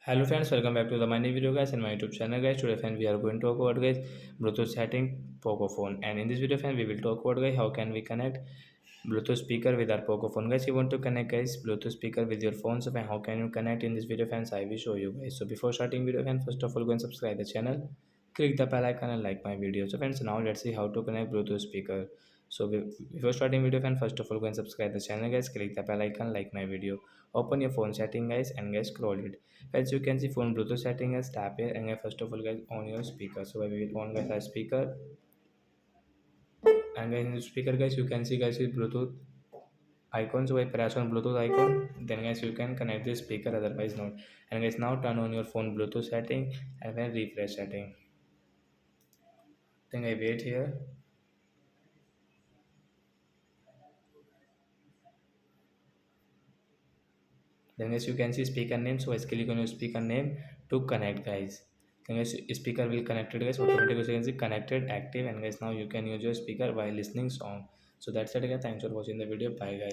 Hello friends, welcome back to the my new video guys and my YouTube channel guys. Today friend we are going to talk about guys Bluetooth setting Poco phone, and in this video friend we will talk about guys how can we connect Bluetooth speaker with our Poco phone. Guys, you want to connect guys Bluetooth speaker with your phone, so how can you connect? In this video friends I will show you guys. So before starting video friends, first of all go and subscribe the channel, click the bell icon and like my video. So friends, now let's see how to connect Bluetooth speaker. So before starting video friends, first of all go and subscribe the channel guys, click the bell icon, like my video, open your phone setting guys, and guys scroll it. As you can see phone Bluetooth setting is tap here, and guys, first of all guys on your speaker. So we will on guys our speaker, and guys in the speaker guys you can see guys is Bluetooth icon. So I press on Bluetooth icon, then guys you can connect the speaker, otherwise not. And guys now turn on your phone Bluetooth setting and then refresh setting. Then I wait here. Then guys you can see speaker name, so I click on your speaker name to connect guys. Then guys speaker will connected guys automatically, you can see connected active, and guys now you can use your speaker while listening song. So that's it guys, thanks for watching the video, bye guys.